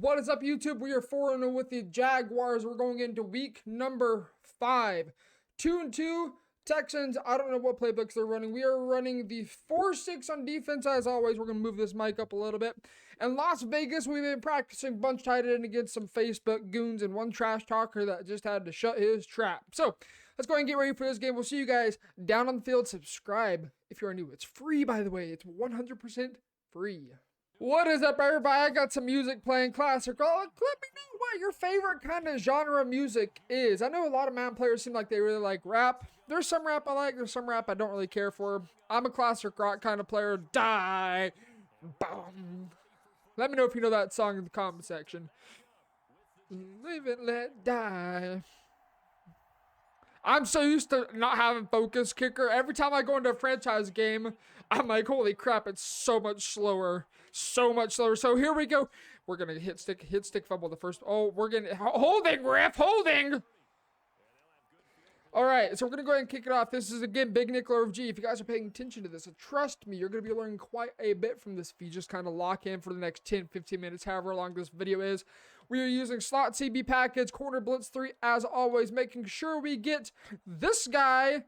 What is up, YouTube? We are 4-0 with the Jaguars. We're going into week number 5. 2-2 Texans. I don't know what playbooks they're running. We are running the 4-6 on defense. As always, we're going to move this mic up a little bit. And Las Vegas, we've been practicing bunch tight end against some Facebook goons and one trash talker that just had to shut his trap. So let's go ahead and get ready for this game. We'll see you guys down on the field. Subscribe if you're new. It's free, by the way. It's 100% free. What is up, everybody? I got some music playing, classic. Let me know what your favorite kind of genre of music is. I know a lot of Madden players seem like they really like rap. There's some rap I like. There's some rap I don't really care for. I'm a classic rock kind of player. Die. Boom. Let me know if you know that song in the comment section. Live and let die. I'm so used to not having focus kicker. Every time I go into a franchise game, I'm like, holy crap, it's so much slower. So much slower. So here we go. We're going to hit stick fumble the first. Oh, we're going to, holding, ref, holding. All right, so we're going to go ahead and kick it off. This is, again, Big Nickler of G. If you guys are paying attention to this, trust me, you're going to be learning quite a bit from this if you just kind of lock in for the next 10, 15 minutes, however long this video is. We are using slot CB package, corner blitz 3, as always, making sure we get this guy.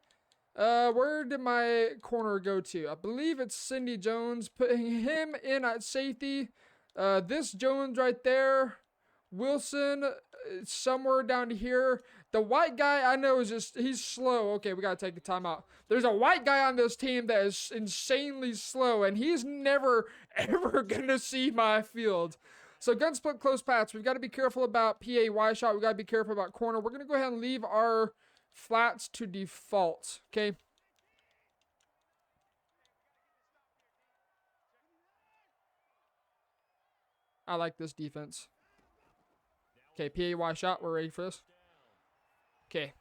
Where did my corner go to? I believe it's Cindy Jones, putting him in at safety. This Jones right there. Wilson somewhere down here. The white guy I know is just, he's slow. Okay, we got to take a timeout. There's a white guy on this team that is insanely slow, and he's never, ever going to see my field. So gun split close pass. We've got to be careful about PAY shot. We've got to be careful about corner. We're going to go ahead and leave our flats to default. Okay. I like this defense. Okay, PAY shot. We're ready for this. Okay,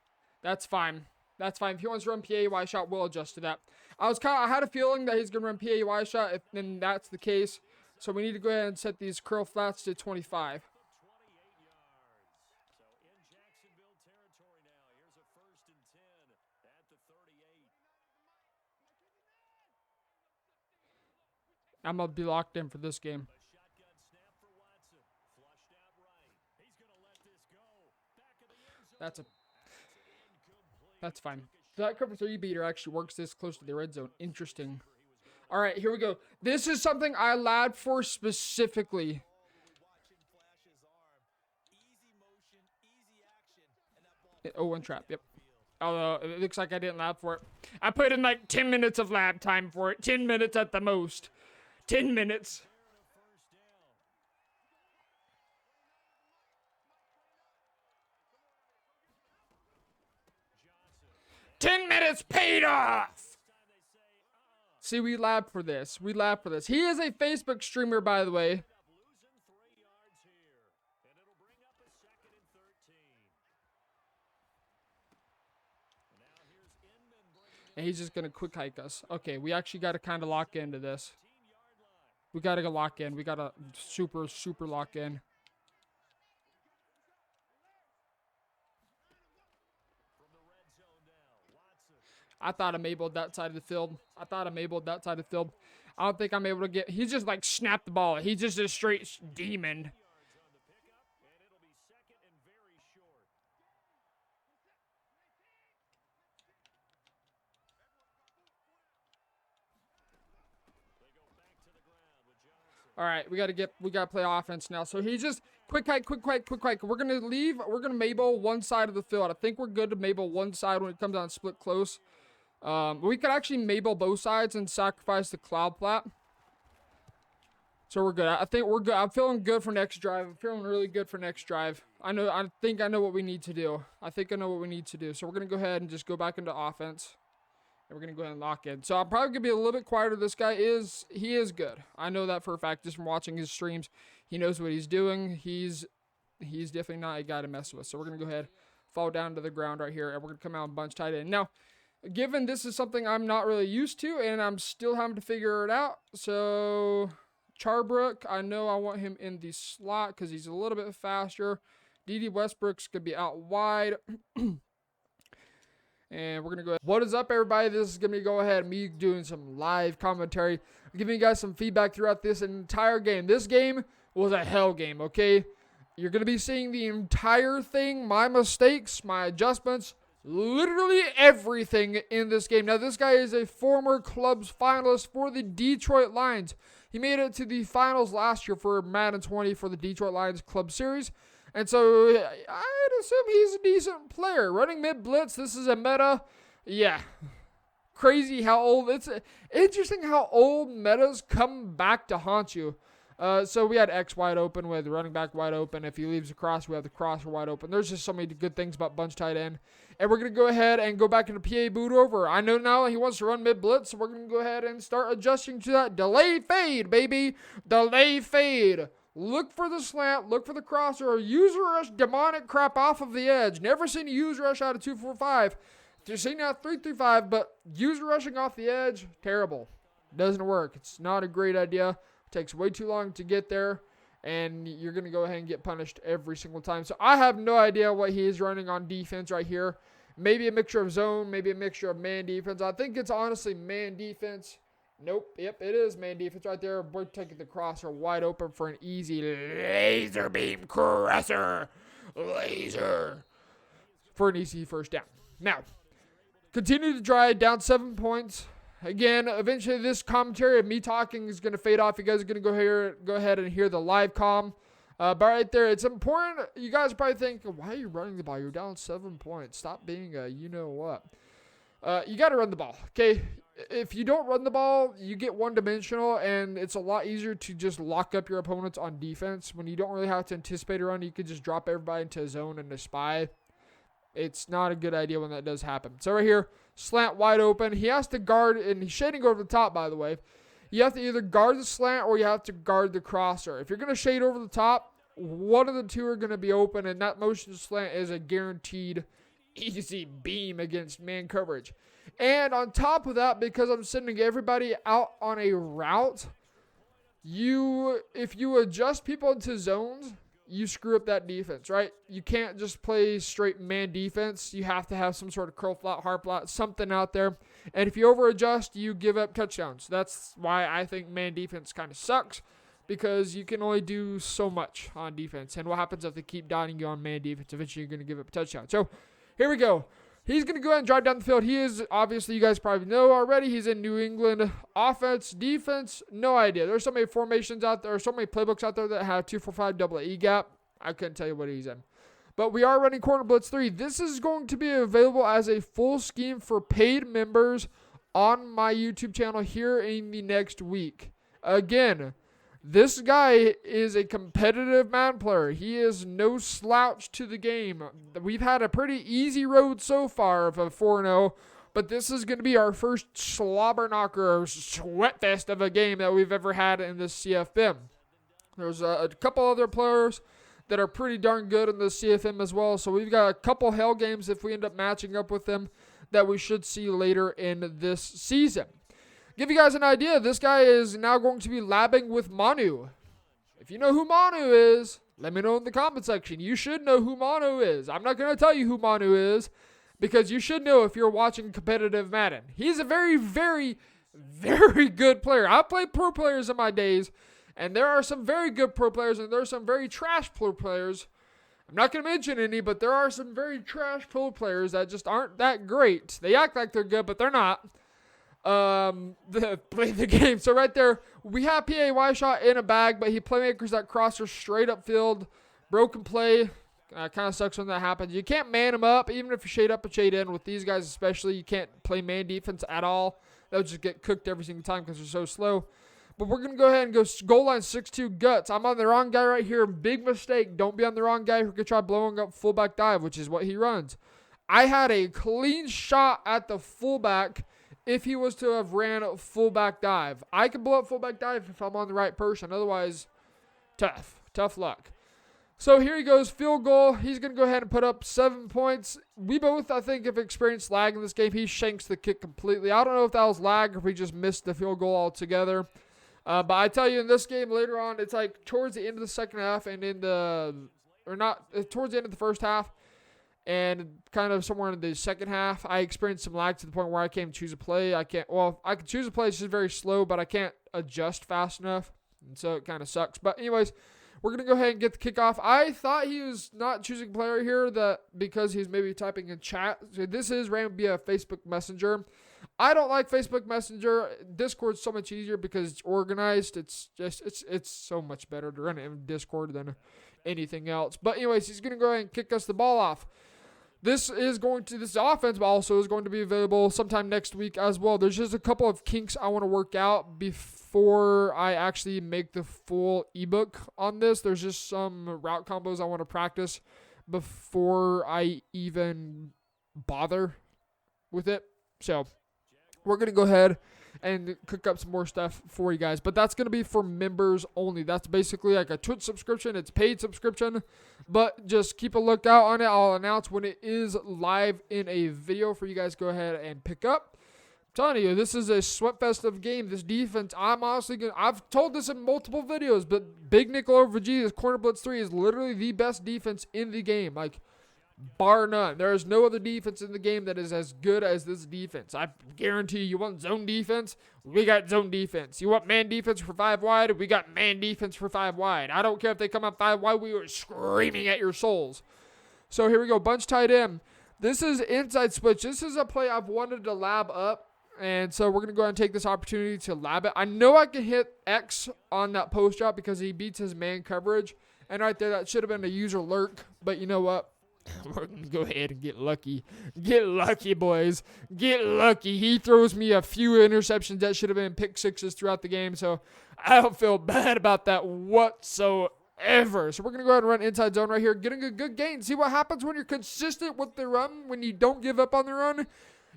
that's fine. That's fine. If he wants to run PAY shot, we'll adjust to that. I had a feeling that he's gonna run PAY shot. If then that's the case, so we need to go ahead and set these curl flats to 25. I'm gonna be locked in for this game. That's fine. That cover 3 beater actually works this close to the red zone. Interesting. All right, here we go. This is something I labbed for specifically. Oh, one trap. Yep. Although it looks like I didn't lab for it. I put in like 10 minutes of lab time for it. 10 minutes at the most. 10 minutes. Paid off. See, we lab for this. We lab for this. He is a Facebook streamer, by the way. And he's just going to quick hike us. Okay, we actually got to kind of lock into this. We got to lock in. We got to super, super lock in. I thought I'm able that side of the field. I don't think I'm able to get. He's just like snapped the ball. He's just a straight demon. All right, we gotta play offense now. So he just quick hike. We're gonna leave. We're gonna Mabel one side of the field. I think we're good to Mabel one side when it comes on split close. We could actually Mabel both sides and sacrifice the cloud plat. So we're good. I think we're good. I'm feeling good for next drive. I'm feeling really good for next drive. I think I know what we need to do. So we're gonna go ahead and just go back into offense. And we're going to go ahead and lock in. So I'm probably going to be a little bit quieter. This guy is good. I know that for a fact just from watching his streams. He knows what he's doing. He's definitely not a guy to mess with. So we're going to go ahead, fall down to the ground right here, and we're going to come out and bunch tight end. Now, given this is something I'm not really used to, and I'm still having to figure it out. So Charbrook, I know I want him in the slot because he's a little bit faster. D.D. Westbrook's going to be out wide. And we're going to go ahead. What is up, everybody? This is going to be go ahead me doing some live commentary. I'm giving you guys some feedback throughout this entire game. This game was a hell game, okay? You're going to be seeing the entire thing, my mistakes, my adjustments, literally everything in this game. Now, this guy is a former club's finalist for the Detroit Lions. He made it to the finals last year for Madden 20 for the Detroit Lions Club Series. And so I'd assume he's a decent player. Running mid blitz, this is a meta. Yeah. Crazy how old. It's interesting how old metas come back to haunt you. So we had X wide open. We had the running back wide open. If he leaves the cross, we have the crosser wide open. There's just so many good things about bunch tight end. And we're going to go ahead and go back into PA boot over. I know now he wants to run mid blitz, so we're going to go ahead and start adjusting to that delay fade, baby. Delay fade. Look for the slant, look for the crosser, user rush demonic crap off of the edge. Never seen a user rush out of 245. You're seeing out 335, but user rushing off the edge, terrible. Doesn't work. It's not a great idea. It takes way too long to get there, and you're going to go ahead and get punished every single time. So I have no idea what he is running on defense right here. Maybe a mixture of zone, maybe a mixture of man defense. I think it's honestly man defense. Nope. Yep, it is man defense right there. We're taking the crosser wide open for an easy laser beam crosser. Laser. For an easy first down. Now, continue to drive down 7 points. Again, eventually this commentary of me talking is going to fade off. You guys are going to go ahead and hear the live comm. But right there, it's important. You guys probably think, why are you running the ball? You're down 7 points. Stop being a you-know-what. You got to run the ball, okay? If you don't run the ball, you get one-dimensional, and it's a lot easier to just lock up your opponents on defense. When you don't really have to anticipate a run, you can just drop everybody into a zone and a spy. It's not a good idea when that does happen. So right here, slant wide open. He has to guard, and he's shading over the top, by the way. You have to either guard the slant or you have to guard the crosser. If you're going to shade over the top, one of the two are going to be open, and that motion slant is a guaranteed easy beam against man coverage. And on top of that, because I'm sending everybody out on a route, if you adjust people into zones, you screw up that defense, right? You can't just play straight man defense. You have to have some sort of curl flat, hard flat, something out there. And if you over adjust, you give up touchdowns. That's why I think man defense kind of sucks, because you can only do so much on defense. And what happens if they keep dotting you on man defense? Eventually, you're going to give up a touchdown. So here we go. He's going to go ahead and drive down the field. He is, obviously, you guys probably know already, he's in New England. Offense, defense, no idea. There's so many formations out there, so many playbooks out there that have 2-4-5 double E gap. I couldn't tell you what he's in. But we are running corner blitz 3. This is going to be available as a full scheme for paid members on my YouTube channel here in the next week. Again, this guy is a competitive Madden player. He is no slouch to the game. We've had a pretty easy road so far of a 4-0, but this is going to be our first slobber knocker or sweat fest of a game that we've ever had in this CFM. There's a couple other players that are pretty darn good in the CFM as well, so we've got a couple hell games if we end up matching up with them that we should see later in this season. Give you guys an idea, this guy is now going to be labbing with Manu. If you know who Manu is, let me know in the comment section. You should know who Manu is. I'm not going to tell you who Manu is, because you should know if you're watching competitive Madden. He's a very, very, very good player. I've played pro players in my days, and there are some very good pro players, and there are some very trash pro players. I'm not going to mention any, but there are some very trash pro players that just aren't that great. They act like they're good, but they're not. Play the game. So right there, we have PAY shot in a bag, but he playmakers that crosser straight up field. Broken play. Kind of sucks when that happens. You can't man him up, even if you shade up and shade in. With these guys especially, you can't play man defense at all. They'll just get cooked every single time because they're so slow. But we're going to go ahead and go goal line 6-2 guts. I'm on the wrong guy right here. Big mistake. Don't be on the wrong guy who could try blowing up fullback dive, which is what he runs. I had a clean shot at the fullback if he was to have ran a fullback dive. I can blow up fullback dive if I'm on the right person. Otherwise, tough luck. So here he goes, field goal. He's going to go ahead and put up 7 points. We both, I think, have experienced lag in this game. He shanks the kick completely. I don't know if that was lag or if we just missed the field goal altogether. But I tell you, in this game later on, it's like towards the end of the second half and towards the end of the first half, and kind of somewhere in the second half, I experienced some lag to the point where I can't choose a play. I can choose a play, it's just very slow, but I can't adjust fast enough. And so it kind of sucks. But anyways, We're going to go ahead and get the kickoff. I thought he was not choosing player here because he's maybe typing in chat. So this is ran via Facebook Messenger. I don't like Facebook Messenger. Discord's so much easier because it's organized. It's so much better to run it in Discord than anything else. But anyways, he's going to go ahead and kick us the ball off. This offense also is going to be available sometime next week as well. There's just a couple of kinks I want to work out before I actually make the full ebook on this. There's just some route combos I want to practice before I even bother with it. So we're going to go ahead and cook up some more stuff for you guys. But that's going to be for members only. That's basically like a Twitch subscription. It's paid subscription. But just keep a lookout on it. I'll announce when it is live in a video for you guys to go ahead and pick up. I'm telling you, this is a sweatfest of game. This defense, I've told this in multiple videos, but Big Nickel over Vegeta's Corner Blitz 3 is literally the best defense in the game. Like, bar none. There is no other defense in the game that is as good as this defense. I guarantee you want zone defense? We got zone defense. You want man defense for 5 wide? We got man defense for 5 wide. I don't care if they come up 5 wide. We were screaming at your souls. So here we go. Bunch tight end. This is inside switch. This is a play I've wanted to lab up. And so we're going to go ahead and take this opportunity to lab it. I know I can hit X on that post route because he beats his man coverage. And right there, that should have been a user lurk. But you know what? We're going to go ahead and get lucky. Get lucky, boys. Get lucky. He throws me a few interceptions that should have been pick sixes throughout the game, so I don't feel bad about that whatsoever. So we're going to go ahead and run inside zone right here, getting a good gain. See what happens when you're consistent with the run, when you don't give up on the run?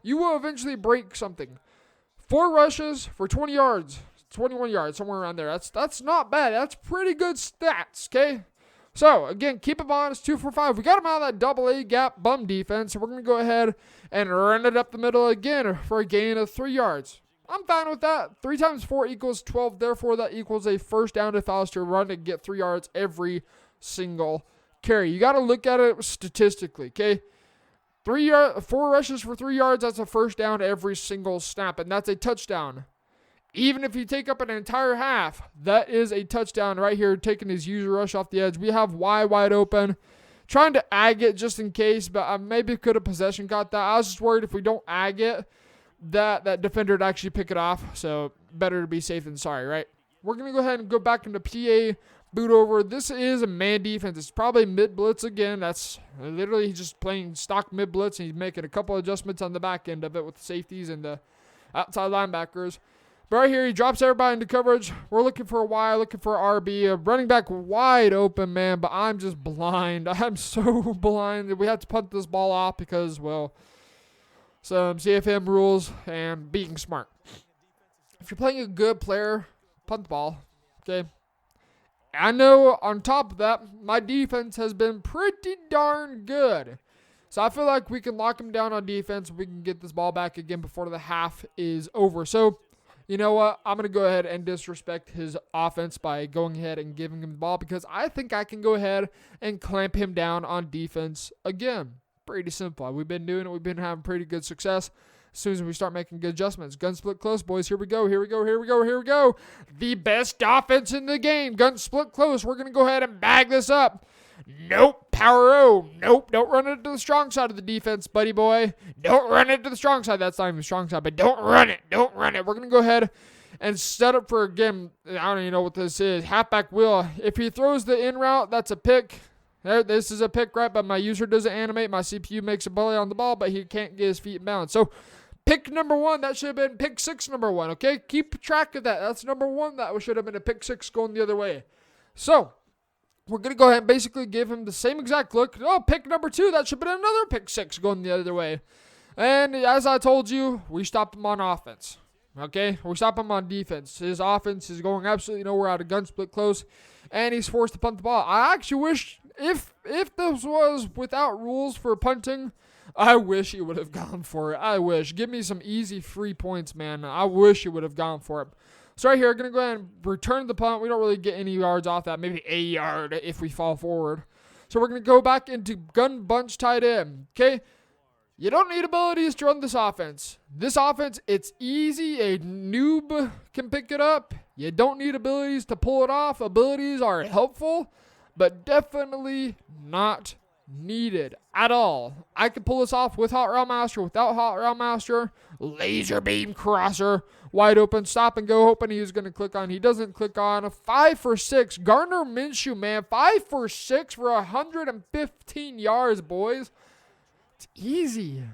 You will eventually break something. 4 rushes for 20 yards, 21 yards, somewhere around there. That's not bad. That's pretty good stats, okay? So, again, keep him on. It's 2 for 5. We got him out of that double A gap bum defense. So we're going to go ahead and run it up the middle again for a gain of 3 yards. I'm fine with that. 3 times 4 equals 12. Therefore, that equals a first down if I was to run and get 3 yards every single carry. You got to look at it statistically, okay? 4 rushes for 3 yards, that's a first down every single snap, and that's a touchdown. Even if you take up an entire half, that is a touchdown right here, taking his user rush off the edge. We have wide open. Trying to ag it just in case, but I maybe could have possession got that. I was just worried if we don't ag it, that defender would actually pick it off. So better to be safe than sorry, right? We're going to go ahead and go back into PA boot over. This is a man defense. It's probably mid blitz again. That's literally just playing stock mid blitz, and he's making a couple adjustments on the back end of it with the safeties and the outside linebackers. But right here, he drops everybody into coverage. We're looking for a Y, looking for an RB. A running back wide open, man, but I'm just blind. I'm so blind. We have to punt this ball off because, well, some CFM rules and being smart. If you're playing a good player, punt the ball, okay? I know on top of that, my defense has been pretty darn good. So I feel like we can lock him down on defense. We can get this ball back again before the half is over. So, you know what? I'm going to go ahead and disrespect his offense by going ahead and giving him the ball because I think I can go ahead and clamp him down on defense again. Pretty simple. We've been doing it. We've been having pretty good success as soon as we start making good adjustments. Gun split close, boys. Here we go. Here we go. Here we go. Here we go. The best offense in the game. Gun split close. We're going to go ahead and bag this up. Nope. Power O. Nope. Don't run it to the strong side of the defense, buddy boy. Don't run it to the strong side. That's not even the strong side, but don't run it. Don't run it. We're going to go ahead and set up for, again, I don't even know what this is. Halfback wheel. If he throws the in route, that's a pick. This is a pick, right? But my user doesn't animate. My CPU makes a bully on the ball, but he can't get his feet in balance. So, pick number 1, that should have been pick 6 number 1, okay? Keep track of that. That's number 1. That should have been a pick 6 going the other way. So, we're going to go ahead and basically give him the same exact look. Oh, pick number 2. That should have been another pick 6 going the other way. And as I told you, we stopped him on offense. Okay? We stopped him on defense. His offense is going absolutely nowhere out of gun split close. And he's forced to punt the ball. I actually wish, if this was without rules for punting, I wish he would have gone for it. I wish. Give me some easy free points, man. I wish he would have gone for it. So right here, going to go ahead and return the punt. We don't really get any yards off that. Maybe a yard if we fall forward. So we're going to go back into gun bunch tight end. Okay? You don't need abilities to run this offense. This offense, it's easy. A noob can pick it up. You don't need abilities to pull it off. Abilities are helpful, but definitely not needed at all. I could pull this off with Hot Route Master, without Hot Route Master. Laser beam crosser, wide open, stop and go, hoping he was going to click on. He doesn't click on. 5 for 6. Gardner Minshew, man, 5 for 6 for 115 yards, boys. It's easy.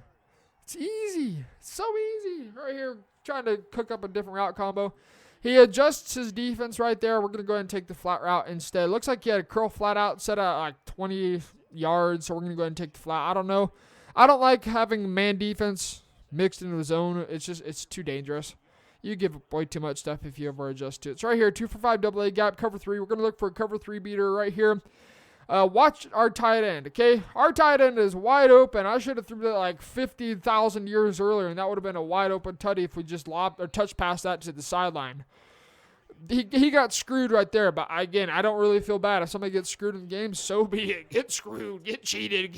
It's easy. It's so easy. Right here, trying to cook up a different route combo. He adjusts his defense right there. We're going to go ahead and take the flat route instead. Looks like he had a curl flat out set at like 20 yards, so we're going to go ahead and take the flat. I don't know. I don't like having man defense mixed into the zone. It's too dangerous. You give way too much stuff if you ever adjust to it. So right here, 2 for 5 double A gap, cover 3. We're going to look for a cover 3 beater right here. Watch our tight end, okay? Our tight end is wide open. I should have threw that like 50,000 years earlier, and that would have been a wide open tutty if we just lobbed or touch past that to the sideline. He got screwed right there, but again, I don't really feel bad. If somebody gets screwed in the game, so be it. Get screwed, get cheated.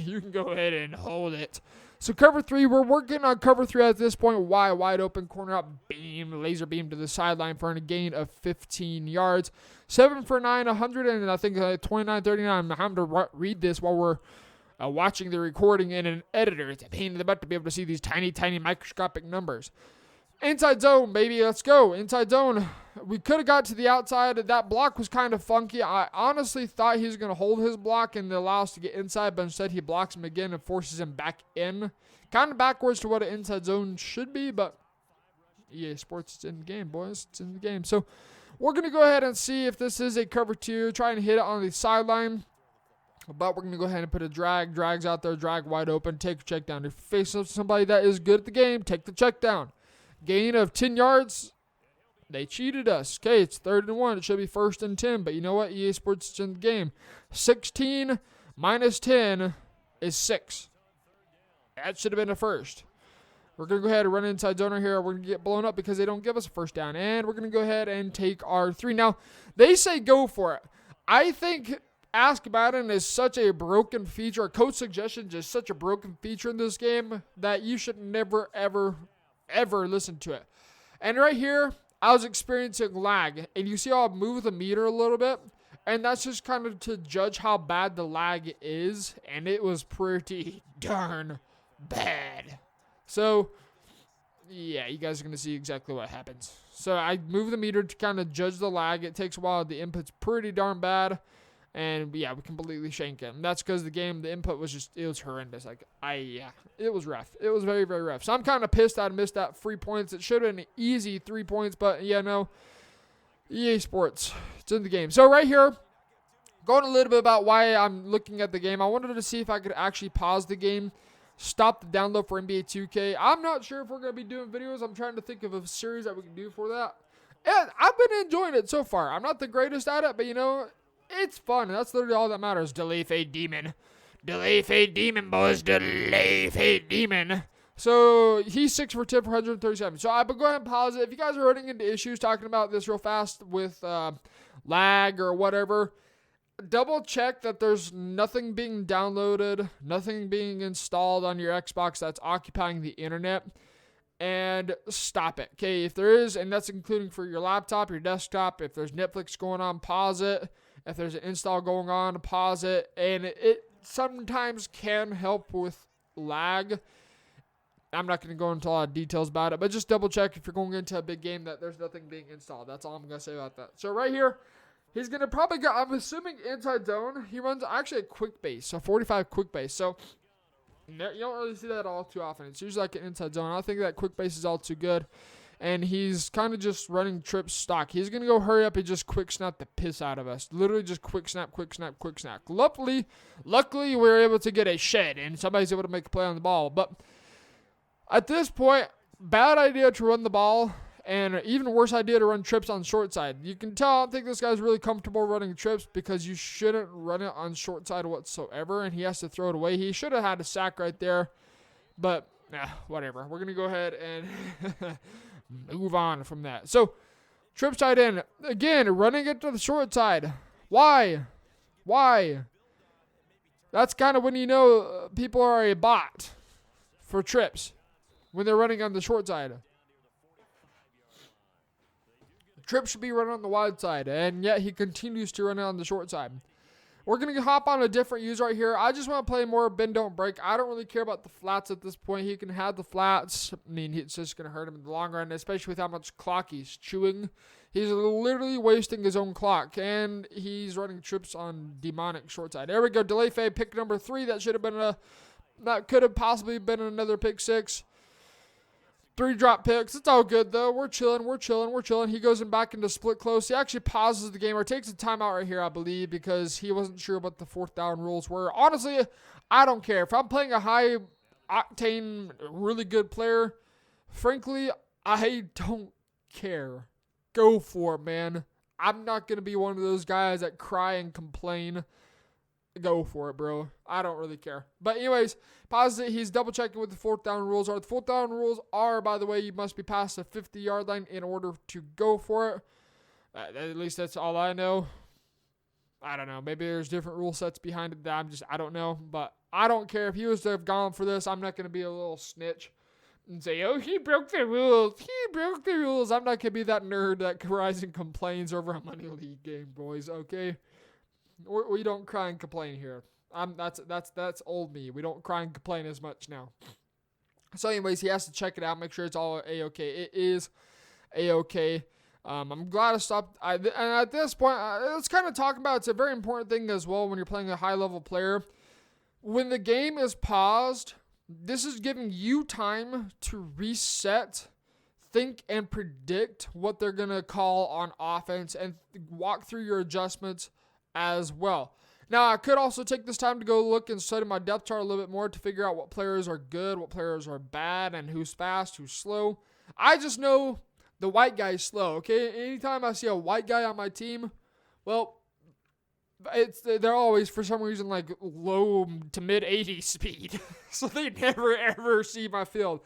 You can go ahead and hold it. So cover 3, we're working on cover 3 at this point. Wide open, corner up, beam, laser beam to the sideline for a gain of 15 yards. 7 for 9, 100, and I think 29-39. I'm having to read this while we're watching the recording in an editor. It's a pain in the butt to be able to see these tiny, tiny microscopic numbers. Inside zone, baby, let's go. Inside zone. We could have got to the outside. That block was kind of funky. I honestly thought he was going to hold his block and allow us to get inside, but instead he blocks him again and forces him back in. Kind of backwards to what an inside zone should be, but EA Sports, it's in the game, boys. It's in the game. So we're going to go ahead and see if this is a cover 2. Try and hit it on the sideline. But we're going to go ahead and put a drag. Drags out there, drag wide open. Take a check down. If you face up somebody that is good at the game, take the check down. Gain of 10 yards. They cheated us. Okay, it's 3rd and 1. It should be 1st and 10. But you know what? EA Sports is in the game. 16 minus 10 is 6. That should have been a first. We're going to go ahead and run inside zone here. We're going to get blown up because they don't give us a first down. And we're going to go ahead and take our 3. Now, they say go for it. I think Ask Madden is such a broken feature. Code suggestions is such a broken feature in this game that you should never, ever listen to it. And right here, I was experiencing lag. And you see how I move the meter a little bit? And that's just kind of to judge how bad the lag is. And it was pretty darn bad. So, yeah, you guys are going to see exactly what happens. So I move the meter to kind of judge the lag. It takes a while. The input's pretty darn bad. And, yeah, we completely shank it. And that's because the input was it was horrendous. It was rough. It was very, very rough. So I'm kind of pissed I missed that 3 points. It should have been an easy 3 points, but, yeah, no. EA Sports, it's in the game. So right here, going a little bit about why I'm looking at the game. I wanted to see if I could actually pause the game, stop the download for NBA 2K. I'm not sure if we're going to be doing videos. I'm trying to think of a series that we can do for that. And I've been enjoying it so far. I'm not the greatest at it, but, you know, it's fun. That's literally all that matters. Delay fade demon. Delay fade demon, boys. Delay fade demon. So he's 6 for 10 for 137. So I will go ahead and pause it. If you guys are running into issues talking about this real fast with lag or whatever, double check that there's nothing being downloaded, nothing being installed on your Xbox that's occupying the internet, and stop it. Okay, if there is, and that's including for your laptop, your desktop, if there's Netflix going on, pause it. If there's an install going on, pause it. And it sometimes can help with lag. I'm not going to go into a lot of details about it, but just double check if you're going into a big game that there's nothing being installed. That's all I'm going to say about that. So right here, he's going to probably go, I'm assuming inside zone. He runs actually a quick base, so 45 quick base. So you don't really see that all too often. It's usually like an inside zone. I think that quick base is all too good. And he's kind of just running trip stock. He's going to go hurry up and just quick snap the piss out of us. Literally just quick snap, quick snap, quick snap. Luckily, we were able to get a shed, and somebody's able to make a play on the ball. But at this point, bad idea to run the ball, and even worse idea to run trips on short side. You can tell I don't think this guy's really comfortable running trips because you shouldn't run it on short side whatsoever, and he has to throw it away. He should have had a sack right there, but whatever. We're going to go ahead and move on from that. So, trip side in. Again, running it to the short side. Why? That's kind of when you know people are a bot for trips when they're running on the short side. Trips should be running on the wide side, and yet he continues to run it on the short side. We're going to hop on a different user right here. I just want to play more bend, don't break. I don't really care about the flats at this point. He can have the flats. I mean, it's just going to hurt him in the long run, especially with how much clock he's chewing. He's literally wasting his own clock, and he's running trips on demonic short side. There we go. Delay fade, pick number 3. That should have been that could have possibly been another pick 6. 3 drop picks. It's all good, though. We're chilling. He goes back into split close. He actually pauses the game or takes a timeout right here, I believe, because he wasn't sure what the 4th down rules were. Honestly, I don't care. If I'm playing a high-octane, really good player, frankly, I don't care. Go for it, man. I'm not going to be one of those guys that cry and complain. Go for it, bro. I don't really care. But anyways, pause it. He's double checking what the 4th down rules are. The 4th down rules are, by the way, you must be past the 50-yard line in order to go for it. At least that's all I know. I don't know. Maybe there's different rule sets behind it that I don't know. But I don't care. If he was to have gone for this, I'm not going to be a little snitch and say, oh, he broke the rules. I'm not going to be that nerd that cries and complains over a money league game, boys, okay? We don't cry and complain here. That's old me. We don't cry and complain as much now. So anyways, he has to check it out, make sure it's all A-okay. It is A-okay. I'm glad I stopped. And at this point, let's kind of talk about, it's a very important thing as well when you're playing a high-level player. When the game is paused, this is giving you time to reset, think, and predict what they're going to call on offense and walk through your adjustments as well. Now, I could also take this time to go look and study my depth chart a little bit more to figure out what players are good, what players are bad, and who's fast, who's slow. I just know the white guy's slow, okay? Anytime I see a white guy on my team, well, they're always, for some reason, like low to mid-80s speed. So they never, ever see my field.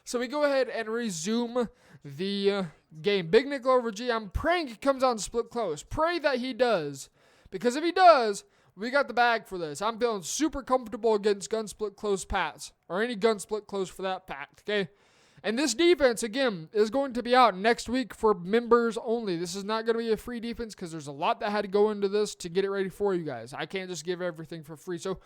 So we go ahead and resume the game. Big nickel over G. I'm praying he comes on split close. Pray that he does. Because if he does, we got the bag for this. I'm feeling super comfortable against gun split close Pats. Or any gun split close for that fact, okay? And this defense, again, is going to be out next week for members only. This is not going to be a free defense because there's a lot that had to go into this to get it ready for you guys. I can't just give everything for free. So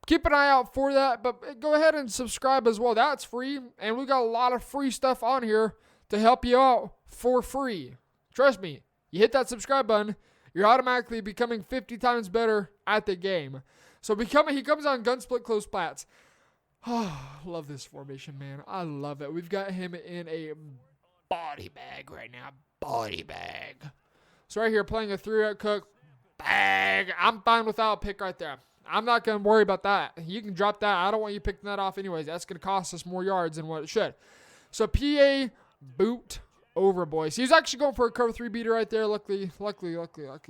keep an eye out for that. But go ahead and subscribe as well. That's free. And we got a lot of free stuff on here to help you out for free. Trust me. You hit that subscribe button, you're automatically becoming 50 times better at the game. So he comes on gun split close Pats. Oh, love this formation, man. I love it. We've got him in a body bag right now. Body bag. So right here, playing a 3-rep cook. Bag. I'm fine without a pick right there. I'm not going to worry about that. You can drop that. I don't want you picking that off anyways. That's going to cost us more yards than what it should. So PA boot over, boys. He's actually going for a cover 3 beater right there. Luckily,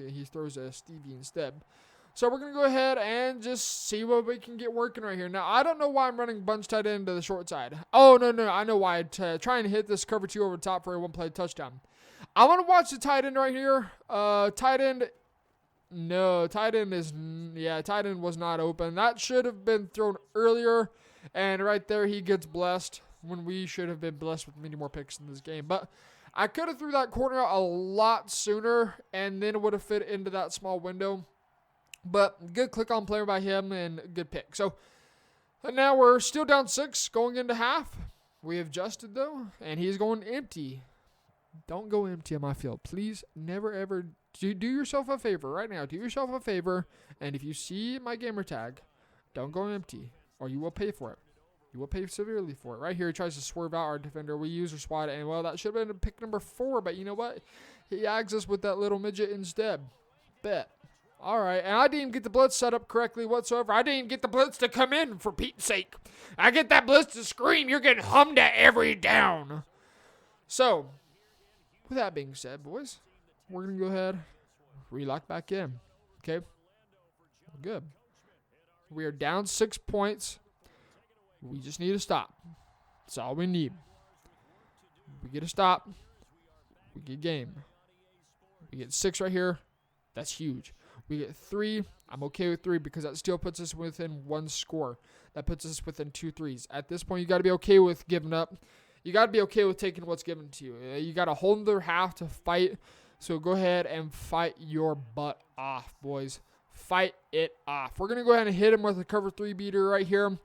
he throws a Stevie instead. So we're going to go ahead and just see what we can get working right here. Now, I don't know why I'm running bunch tight end to the short side. Oh, no. I know why. Trying to hit this cover 2 over the top for a one-play touchdown. I want to watch the tight end right here. Tight end was not open. That should have been thrown earlier. And right there, he gets blessed when we should have been blessed with many more picks in this game. But I could have threw that corner out a lot sooner, and then it would have fit into that small window. But good click on player by him and good pick. So now we're still down 6 going into half. We have adjusted though, and he's going empty. Don't go empty on my field. Please never ever do yourself a favor right now. Do yourself a favor, and if you see my gamer tag, don't go empty or you will pay for it. You will pay severely for it. Right here, he tries to swerve out our defender. We use our SWAT, and well, that should have been pick number 4, but you know what? He ags us with that little midget instead. Bet. All right, and I didn't even get the blitz set up correctly whatsoever. I didn't even get the blitz to come in, for Pete's sake. I get that blitz to scream. You're getting hummed at every down. So, with that being said, boys, we're going to go ahead, relock back in. Okay? Good. We are down 6 points. We just need a stop. That's all we need. We get a stop. We get game. We get 6 right here. That's huge. We get 3. I'm okay with 3 because that still puts us within 1 score. That puts us within 2 threes. At this point, you got to be okay with giving up. You got to be okay with taking what's given to you. You got a whole other half to fight. So go ahead and fight your butt off, boys. Fight it off. We're going to go ahead and hit him with a cover 3 beater right here.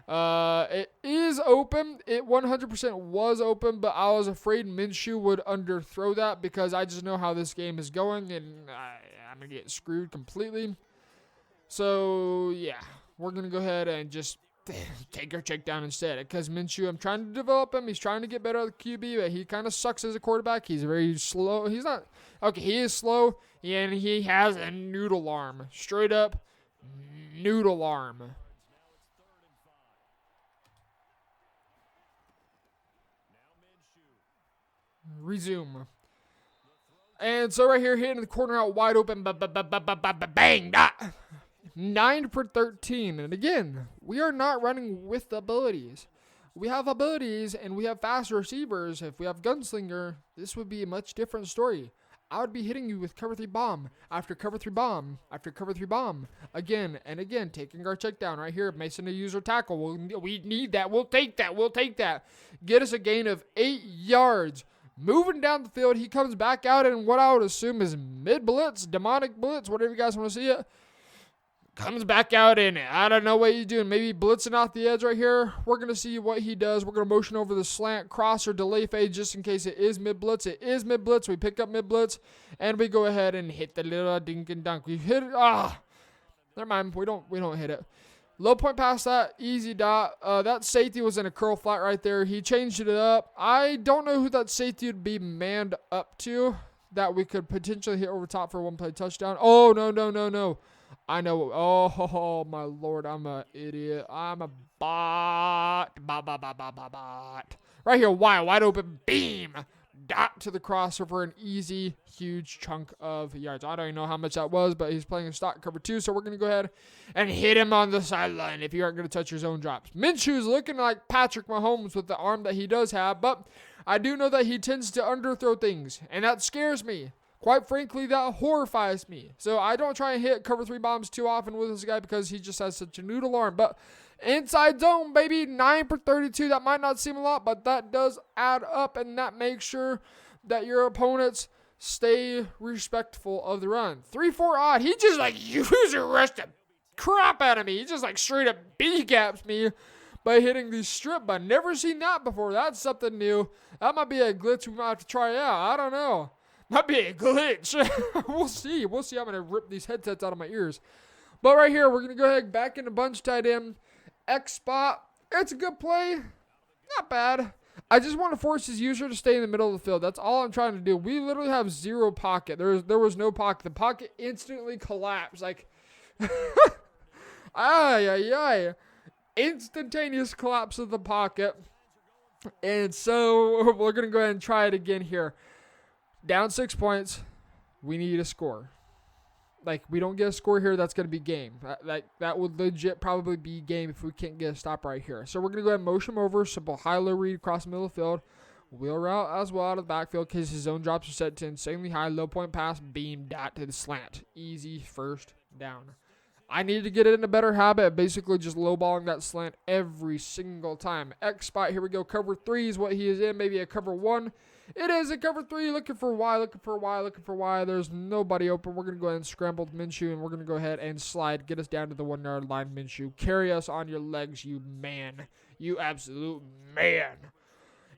It is open. It 100% was open, but I was afraid Minshew would underthrow that because I just know how this game is going, and I'm going to get screwed completely. So, yeah, we're going to go ahead and just take our check down instead. Because Minshew, I'm trying to develop him. He's trying to get better at the QB, but he kind of sucks as a quarterback. He's very slow. He's not. Okay, he is slow, and he has a noodle arm. Straight up noodle arm. Resume. And so right here, hitting the corner out wide open. Bang! 9 for 13. And again, we are not running with abilities. We have abilities and we have fast receivers. If we have Gunslinger, this would be a much different story. I would be hitting you with cover 3 bomb after cover 3 bomb after cover 3 bomb. Again and again, taking our check down right here. Mason to user tackle. We need that. We'll take that. We'll take that. Get us a gain of 8 yards. Moving down the field, he comes back out in what I would assume is mid-blitz, demonic blitz, whatever you guys want to see it. Comes back out in it. I don't know what he's doing. Maybe blitzing off the edge right here. We're going to see what he does. We're going to motion over the slant, cross, or delay fade just in case it is mid-blitz. It is mid-blitz. We pick up mid-blitz, and we go ahead and hit the little dink and dunk. We hit it. Never mind. We don't hit it. Low point past that, easy dot. That safety was in a curl flat right there. He changed it up. I don't know who that safety would be manned up to that we could potentially hit over top for a one-play touchdown. Oh, no. I know. Oh, my Lord. I'm an idiot. I'm a bot. Bot. Right here, wide open. Beam. Dot to the crosser for an easy, huge chunk of yards. I don't even know how much that was, but he's playing a stock cover 2, so we're going to go ahead and hit him on the sideline if you aren't going to touch your zone drops. Minshew's looking like Patrick Mahomes with the arm that he does have, but I do know that he tends to underthrow things, and that scares me. Quite frankly, that horrifies me. So I don't try and hit cover 3 bombs too often with this guy because he just has such a noodle arm. But inside zone, baby, 9 for 32. That might not seem a lot, but that does add up, and that makes sure that your opponents stay respectful of the run. 3-4 odd. He just user rushed the crap out of me. He just straight up B-gaps me by hitting the strip button. Never seen that before. That's something new. That might be a glitch we might have to try out. I don't know. Might be a glitch. We'll see. I'm going to rip these headsets out of my ears. But right here, we're going to go ahead back into bunch tight end. X spot. It's a good play. Not bad. I just want to force his user to stay in the middle of the field. That's all I'm trying to do. We literally have zero pocket. There was no pocket. The pocket instantly collapsed. Instantaneous collapse of the pocket. And so we're going to go ahead and try it again here. Down 6 points, we need a score. We don't get a score here, that's going to be game. That would legit probably be game if we can't get a stop right here. So we're going to go ahead and motion him over, simple high-low read across the middle of the field. Wheel route as well out of the backfield because his zone drops are set to insanely high. Low point pass, beam, dot to the slant. Easy first down. I need to get it in a better habit of basically just lowballing that slant every single time. X spot, here we go. Cover 3 is what he is in, maybe a cover 1. It is a cover 3, looking for Y. There's nobody open. We're going to go ahead and scramble Minshew, and we're going to go ahead and slide. Get us down to the 1-yard line, Minshew. Carry us on your legs, you man. You absolute man.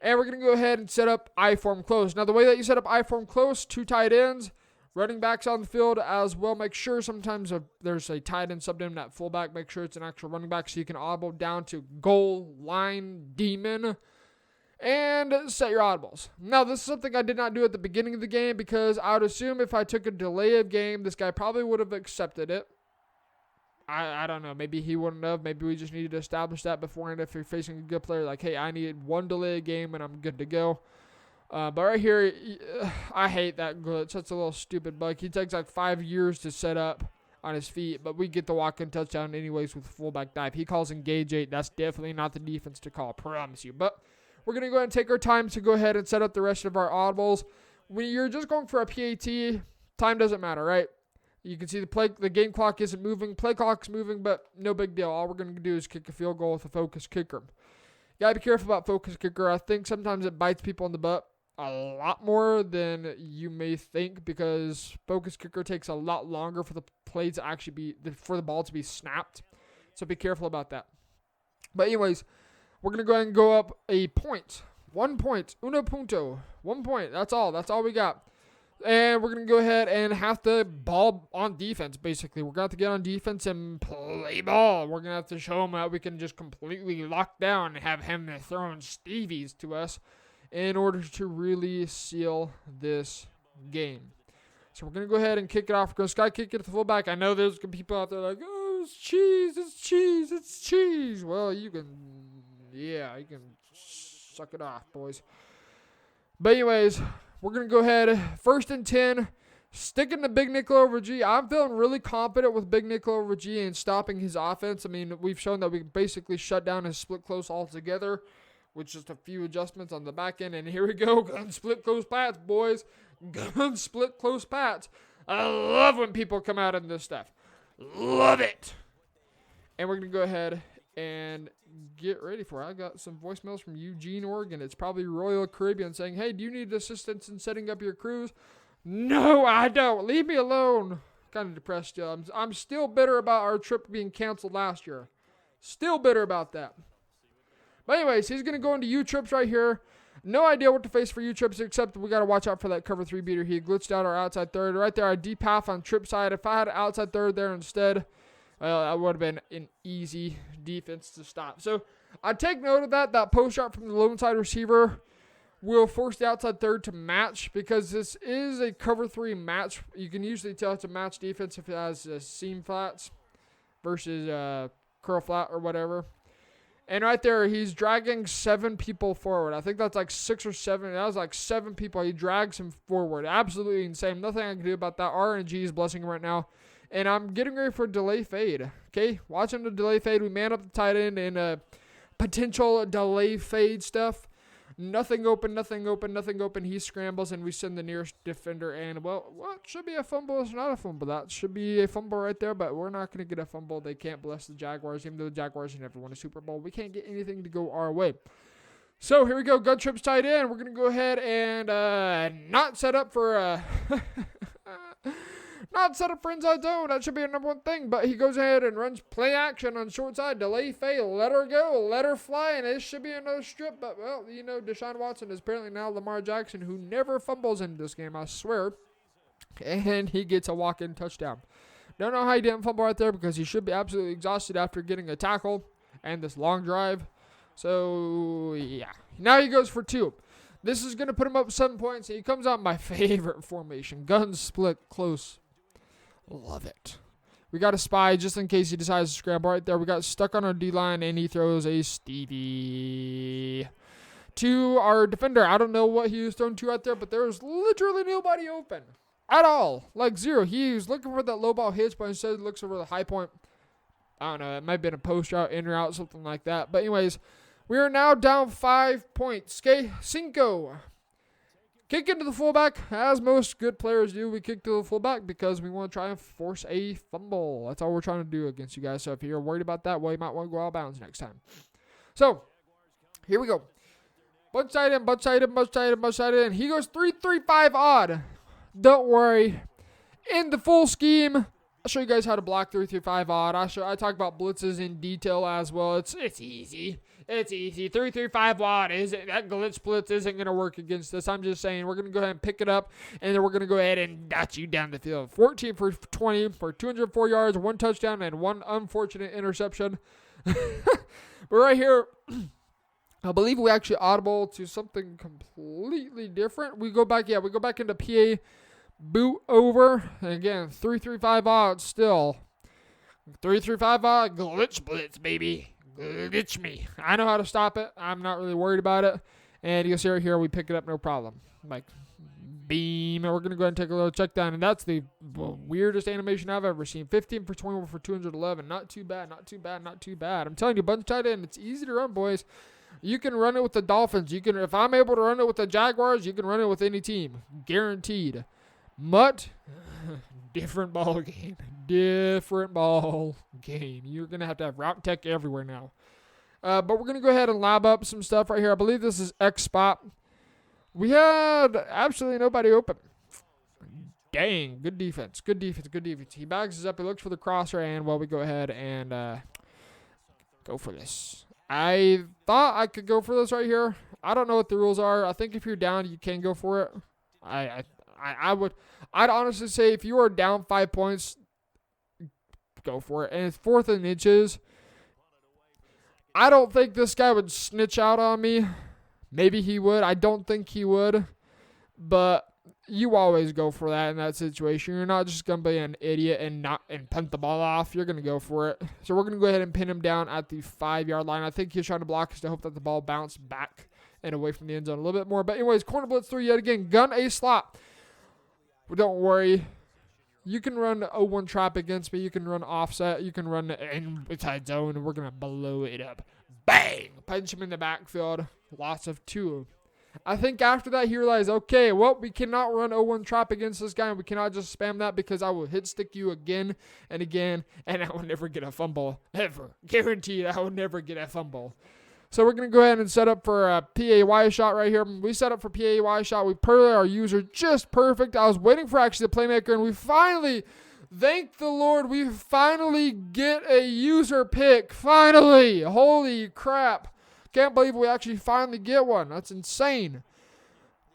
And we're going to go ahead and set up I-form close. Now, the way that you set up I-form close, 2 tight ends, running backs on the field as well. Make sure sometimes there's a tight end subbed in that fullback. Make sure it's an actual running back so you can audible down to goal line demon. And set your audibles. Now, this is something I did not do at the beginning of the game because I would assume if I took a delay of game, this guy probably would have accepted it. I don't know. Maybe he wouldn't have. Maybe we just needed to establish that beforehand if you're facing a good player. Hey, I need 1 delay of game and I'm good to go. But right here, I hate that glitch. That's a little stupid bug. He takes 5 years to set up on his feet, but we get the walk-in touchdown anyways with fullback dive. He calls engage 8. That's definitely not the defense to call, I promise you. But we're going to go ahead and take our time to go ahead and set up the rest of our audibles. When you're just going for a PAT, time doesn't matter, right? You can see the game clock isn't moving. Play clock's moving, but no big deal. All we're going to do is kick a field goal with a focus kicker. You got to be careful about focus kicker. I think sometimes it bites people in the butt a lot more than you may think because focus kicker takes a lot longer for the play to actually for the ball to be snapped. So be careful about that. But anyways, we're going to go ahead and go up a point. 1 point. Uno punto. 1 point. That's all. That's all we got. And we're going to go ahead and have to ball on defense, basically. We're going to have to get on defense and play ball. We're going to have to show him that we can just completely lock down and have him throwing Stevies to us in order to really seal this game. So we're going to go ahead and kick it off. We're going to sky kick it to the fullback. I know there's people out there like, oh, it's cheese, it's cheese, it's cheese. Well, you can suck it off, boys. But anyways, we're going to go ahead, 1st and 10, sticking to Big Nickel over G. I'm feeling really confident with Big Nickel over G and stopping his offense. I mean, we've shown that we basically shut down his split close altogether with just a few adjustments on the back end. And here we go, gun split close pats, boys. Gun split close pats. I love when people come out in this stuff. Love it. And we're going to go ahead and get ready for it. I got some voicemails from Eugene, Oregon. It's probably Royal Caribbean saying, hey, do you need assistance in setting up your cruise? No, I don't. Leave me alone. Kind of depressed still. I'm still bitter about our trip being canceled last year. Still bitter about that. But anyways, he's going to go into U-trips right here. No idea what to face for U-trips, except we got to watch out for that cover 3 beater. He glitched out our outside third. Right there, our deep half on trip side. If I had an outside third there instead, well, that would have been an easy defense to stop. So I take note of that. That post shot from the lone side receiver will force the outside third to match because this is a cover 3 match. You can usually tell it's a match defense if it has seam flats versus curl flat or whatever. And right there, he's dragging 7 people forward. I think that's like 6 or 7. That was like 7 people. He drags him forward. Absolutely insane. Nothing I can do about that. RNG is blessing him right now. And I'm getting ready for a delay fade. Okay, watching the delay fade. We man up the tight end and potential delay fade stuff. Nothing open, nothing open, nothing open. He scrambles and we send the nearest defender. And, well, what should be a fumble? It's not a fumble. That should be a fumble right there, but we're not going to get a fumble. They can't bless the Jaguars. Even though the Jaguars never won a Super Bowl, we can't get anything to go our way. So here we go. Gun trips tight end. We're going to go ahead and not set up for not set up for inside zone. That should be a number 1 thing. But he goes ahead and runs play action on short side. Delay fade. Let her go. Let her fly. And it should be another strip. But, well, you know, Deshaun Watson is apparently now Lamar Jackson, who never fumbles in this game, I swear. And he gets a walk-in touchdown. Don't know how he didn't fumble right there because he should be absolutely exhausted after getting a tackle and this long drive. So, yeah. Now he goes for 2. This is going to put him up 7 points. He comes out my favorite formation. Gun split close. Love it. We got a spy just in case he decides to scramble right there. We got stuck on our D-line, and he throws a Stevie to our defender. I don't know what he was throwing to right there, but there was literally nobody open at all. Like 0. He was looking for that low ball hitch, but instead looks over the high point. I don't know. It might have been a post route, in or out, something like that. But anyways, we are now down 5 points. Okay, 5. Kick into the fullback, as most good players do. We kick to the fullback because we want to try and force a fumble. That's all we're trying to do against you guys. So if you're worried about that, well, you might want to go out of bounds next time. So, here we go. Bunch tight end, bunch tight end, bunch tight end, bunch tight end. He goes 3-3-5 odd. Don't worry. In the full scheme, I'll show you guys how to block 3-3-5 odd. I talk about blitzes in detail as well. It's easy. It's easy. 3-3-5 odd. That glitch blitz isn't going to work against us. I'm just saying we're going to go ahead and pick it up, and then we're going to go ahead and dot you down the field. 14 for 20 for 204 yards, 1 touchdown, and 1 unfortunate interception. But right here, I believe we actually audible to something completely different. We go back into PA boot over. And again, 3-3-5 odds still. 3-3-5 odd glitch blitz, baby. Glitch me. I know how to stop it. I'm not really worried about it. And you'll see right here, we pick it up no problem. Like, beam. And we're going to go ahead and take a little check down. And that's the weirdest animation I've ever seen. 15 for 21 for 211. Not too bad, not too bad, not too bad. I'm telling you, bunch tight end, it's easy to run, boys. You can run it with the Dolphins. If I'm able to run it with the Jaguars, you can run it with any team. Guaranteed. Mutt, different ball game. Different ball game. You're going to have route tech everywhere now. But we're going to go ahead and lab up some stuff right here. I believe this is X spot. We had absolutely nobody open. Dang, good defense. Good defense. Good defense. He backs us up. He looks for the crosser, and well, we go ahead and go for this. I thought I could go for this right here. I don't know what the rules are. I think if you're down, you can go for it. I'd honestly say if you are down 5 points, go for it. And it's 4th and inches. I don't think this guy would snitch out on me. Maybe he would. I don't think he would. But you always go for that in that situation. You're not just going to be an idiot and punt the ball off. You're going to go for it. So we're going to go ahead and pin him down at the 5-yard line. I think he's trying to block us to hope that the ball bounced back and away from the end zone a little bit more. But anyways, corner blitz 3 yet again. Gun a slot. But don't worry. You can run 0-1 trap against me. You can run offset. You can run inside zone, and we're going to blow it up. Bang! Punch him in the backfield. Loss of 2. I think after that, he realized, okay, well, we cannot run 0-1 trap against this guy, and we cannot just spam that because I will hit stick you again and again, and I will never get a fumble. Ever. Guaranteed I will never get a fumble. So we're going to go ahead and set up for a PAY shot right here. We set up for PAY shot. We put our user just perfect. I was waiting for actually the playmaker, and we finally, thank the Lord, we finally get a user pick. Finally. Holy crap. Can't believe we actually finally get one. That's insane.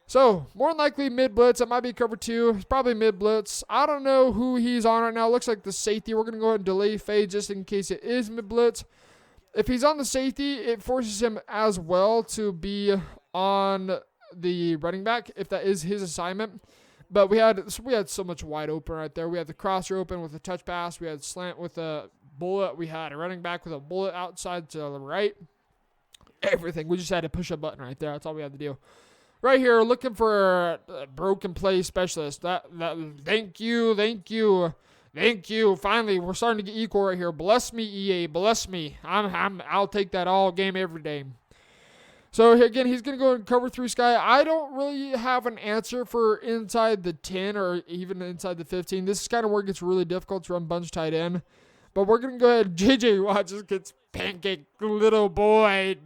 So, more than likely mid-blitz. It might be cover 2. It's probably mid-blitz. I don't know who he's on right now. It looks like the safety. We're going to go ahead and delay fade just in case it is mid-blitz. If he's on the safety, it forces him as well to be on the running back, if that is his assignment. But we had so much wide open right there. We had the crosser open with a touch pass. We had slant with a bullet. We had a running back with a bullet outside to the right. Everything. We just had to push a button right there. That's all we had to do. Right here, looking for a broken play specialist. Thank you. Finally, we're starting to get equal right here. Bless me, EA. Bless me. I'll take that all game every day. So again, he's gonna go and cover 3 sky. I don't really have an answer for inside the 10 or even inside the 15. This is kind of where it gets really difficult to run bunch tight end. But we're gonna go ahead. JJ Watt just gets pancake little boy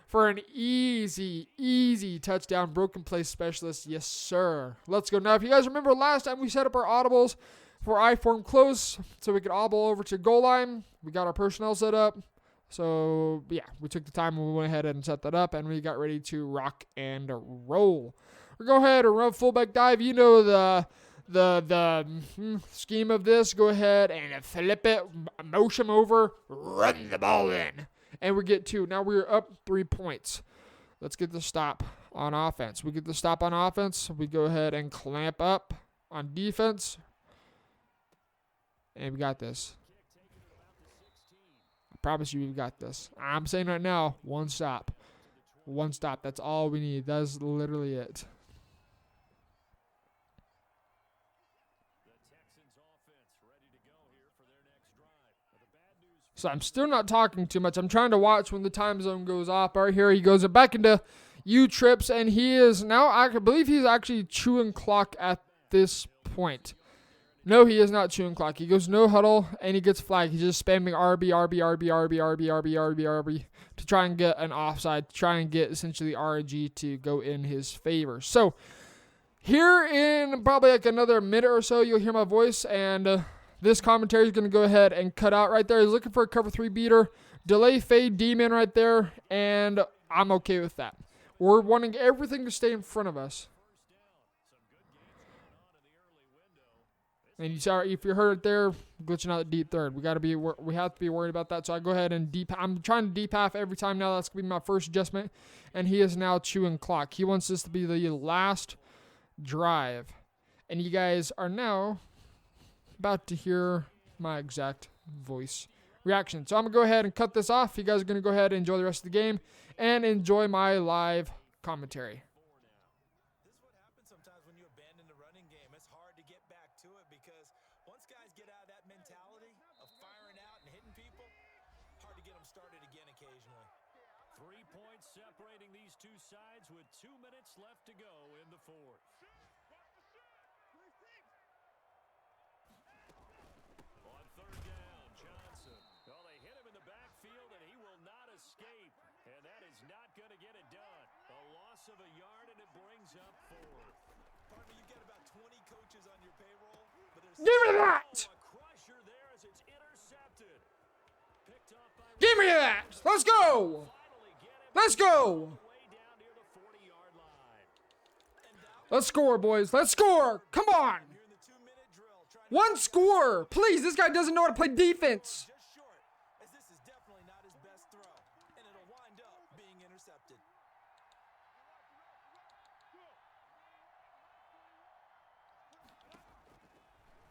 for an easy touchdown. Broken play specialist. Yes, sir. Let's go. Now, if you guys remember last time we set up our audibles for I-form close so we could audible over to goal line. We got our personnel set up. So, yeah, we took the time and we went ahead and set that up, and we got ready to rock and roll. We'll go ahead and run fullback dive. You know the scheme of this. Go ahead and flip it, motion over, run the ball in. And we get 2. Now we're up 3 points. Let's get the stop on offense. We get the stop on offense. We go ahead and clamp up on defense. And we got this. I promise you we've got this. I'm saying right now, 1 stop. 1 stop. That's all we need. That's literally it. So I'm still not talking too much. I'm trying to watch when the time zone goes off. Right here, he goes back into U-trips, and he is now, I believe he's actually chewing clock at this point. No, he is not chewing clock. He goes no huddle, and he gets flagged. He's just spamming RB to try and get an offside, to try and get essentially RNG to go in his favor. So here in probably like another minute or so, you'll hear my voice, and this commentary is going to go ahead and cut out right there. He's looking for a cover 3 beater. Delay fade D-man right there, and I'm okay with that. We're wanting everything to stay in front of us. And you saw, if you heard it there, glitching out the deep third. We have to be worried about that. So I go ahead and I'm trying to deep half every time now. That's going to be my first adjustment. And he is now chewing clock. He wants this to be the last drive. And you guys are now about to hear my exact voice reaction. So I'm going to go ahead and cut this off. You guys are going to go ahead and enjoy the rest of the game and enjoy my live commentary. This is what happens sometimes when you abandon the running game. It's hard to get back to it because once guys get out of that mentality of firing out and hitting people, hard to get them started again occasionally. 3 points separating these two sides with 2 minutes left to go in the fourth. loss of a yard, and it brings up fourth. Partner, you get about 20 coaches on your payroll, but there's Give me that! A crusher there as it's intercepted. Picked off by Give me that! Let's go! finally get him Let's go! way down near the 40-yard line. Let's score, boys. Let's score! Come on! you're in the 2-minute drill trying to One score! Please, this guy doesn't know how to play defense. just short, as this is definitely not his best throw, and it'll wind up being intercepted.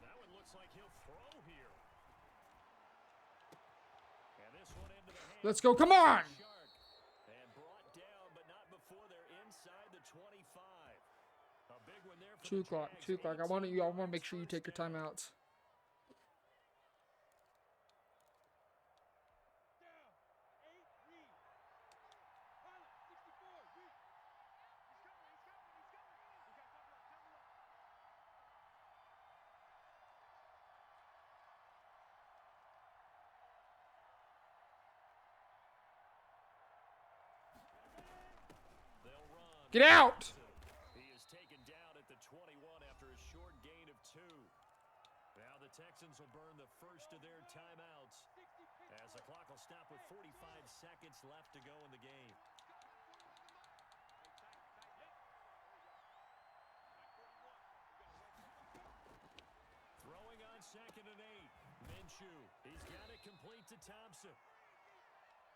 That one looks like he'll throw here. And this one into the hands Let's go. Come on! of Shark. And brought down, but not before they're inside the 25. A big one there for 2 the o'clock. Jags. 2 o'clock. I want to make sure you take your timeouts. They'll run. Get out! He is taken down at the 21 after a short gain of 2. Now the Texans will burn the first of their timeouts as the clock will stop with 45 seconds left to go in the game. Throwing on 2nd and 8. Minshew. He's got it complete to Thompson.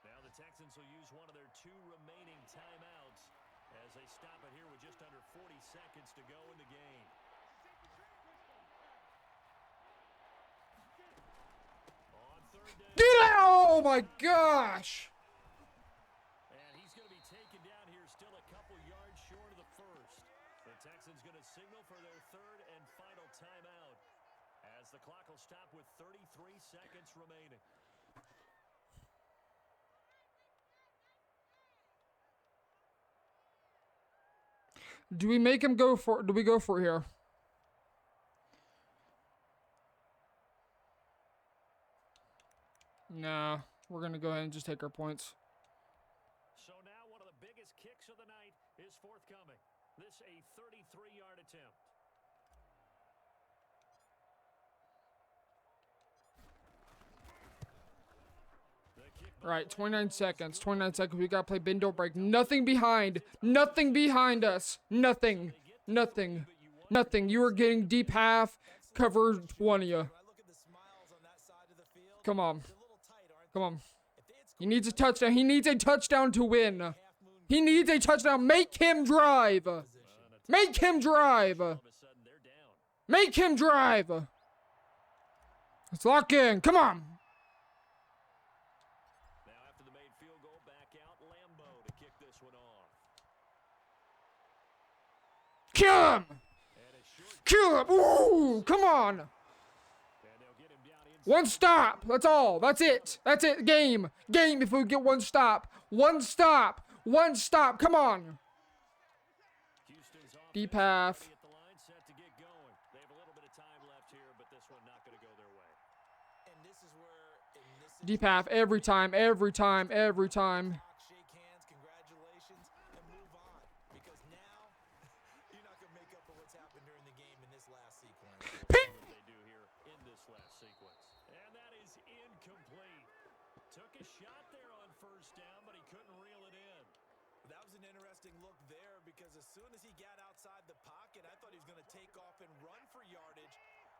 Now the Texans will use one of their 2 remaining timeouts as they stop it here with just under 40 seconds to go in the game. On 3rd down. Get out! Oh my gosh! And he's going to be taken down here still a couple yards short of the first. The Texans going to signal for their 3rd and final timeout as the clock will stop with 33 seconds remaining. Do we make him go for? Do we go for it here? Nah, we're gonna go ahead and just take our points. So now one of the biggest kicks of the night is forthcoming. This a 33-yard attempt. All right, 29 seconds. 29 seconds. We gotta play bend don't break. Nothing behind. Nothing behind us. Nothing. Nothing. Nothing. You are getting deep half. Cover 20. When I look at the smiles on that side of the field, Come on. they're a little tight, aren't Come on. they? If they had He needs a touchdown. He needs a touchdown to win. He needs a touchdown. Make him drive. Make him drive. All of a sudden they're down. Make him drive. Let's lock in. Come on. Now after the made field goal, back out Lambeau to kick this one off. Kill him. And a short, Kill him. Ooh, come on. and they'll get him down inside. One stop. That's all. That's it. That's it. Game. Game if we get one stop. One stop. One stop. Come on. Houston's offense Deep half. already at the line, set to get going. They have a little bit of time left here, but this one not going to go their way. And this is where, in this Deep half every time. Every time. Every time. shake hands, congratulations, and move on. Because now, you're not going to make up for what's happened during the game in this last sequence. What they do here in this last sequence. And that is incomplete. Took a shot there on 1st down, but he couldn't reel it in. That was an interesting look there because as soon as he got outside the pocket, I thought he was going to take off and run for yardage.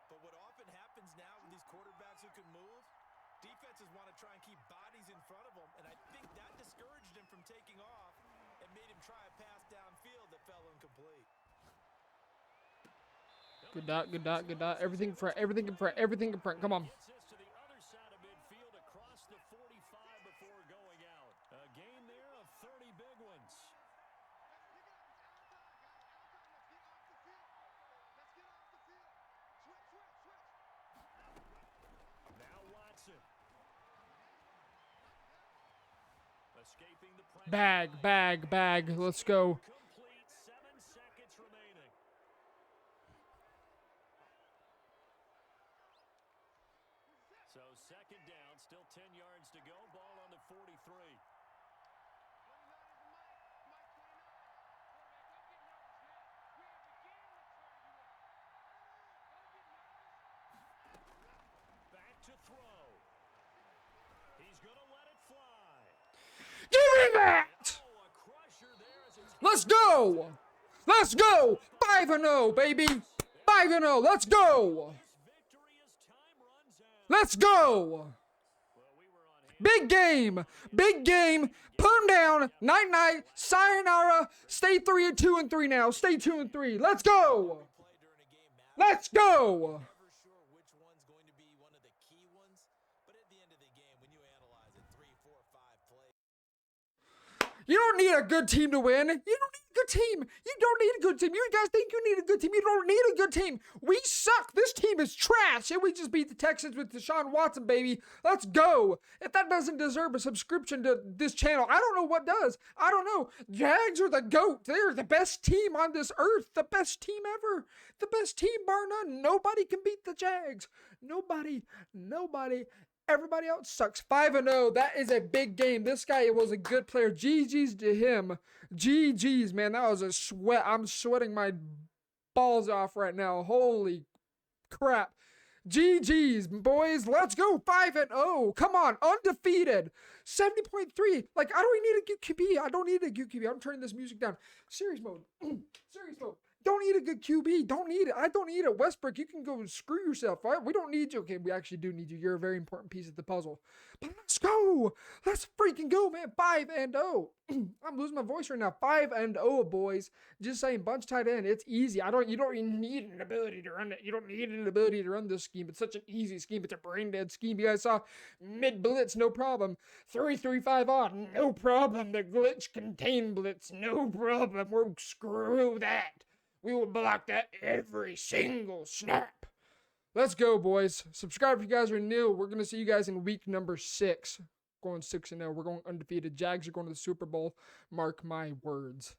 But what often happens now with these quarterbacks who can move, defenses want to try and keep bodies in front of them, and I think that discouraged him from taking off and made him try a pass downfield that fell incomplete. Good dot. Good dot. Good dot. Everything in front. Everything in front. Everything in front. Come on. Gets this to the other side of midfield across the 45 before going out. A gain there of 30 big ones. Now Watson. Escaping the pressure. Bag. Let's go. Complete, 7 seconds remaining. So 2nd down, still 10 yards to go. Ball on the 43. that! Let's go! Let's go! 5-0, baby! 5-0, let's go! Let's go! Big game! Big game! Put him down! Night-night! Sayonara! Stay 3-2-3 now. Stay 2-3. Let's go! Let's go! Never sure which one's going to be one of the key ones, but at the end of the game, when you analyze it, 3, 4, 5 plays. You don't need a good team to win. You don't need a good team. You don't need a good team. You guys think you need a good team. You don't need a good team. We suck. This team is trash. And we just beat the Texans with Deshaun Watson, baby. Let's go. If that doesn't deserve a subscription to this channel, I don't know what does. I don't know. Jags are the GOAT. They're the best team on this earth. The best team ever. The best team, bar none. Nobody can beat the Jags. Nobody. Everybody else sucks. 5-0. That is a big game. This guy was a good player. GG's to him. GG's, man. That was a sweat. I'm sweating my balls off right now. Holy crap. GG's, boys. Let's go. 5-0. Come on. Undefeated. 70.3. Like, I don't need a good QB. I don't need a good QB. I'm turning this music down. Serious mode. Serious mode. Don't need a good QB. Don't need it. I don't need it. Westbrook, you can go screw yourself. Right? We don't need you. Okay, we actually do need you. You're a very important piece of the puzzle. But let's go. Let's freaking go, man. 5-0. I'm losing my voice right now. 5-0, boys. Just saying, bunch tight end. It's easy. You don't even need an ability to run it. You don't need an ability to run this scheme. It's such an easy scheme. It's a brain dead scheme. You guys saw mid blitz, no problem. 3-3-5 on, no problem. The glitch contain blitz, no problem. We'll screw that. We will block that every single snap. Let's go, boys. Subscribe if you guys are new. We're going to see you guys in week number 6. Going 6-0. We're going undefeated. Jags are going to the Super Bowl. Mark my words.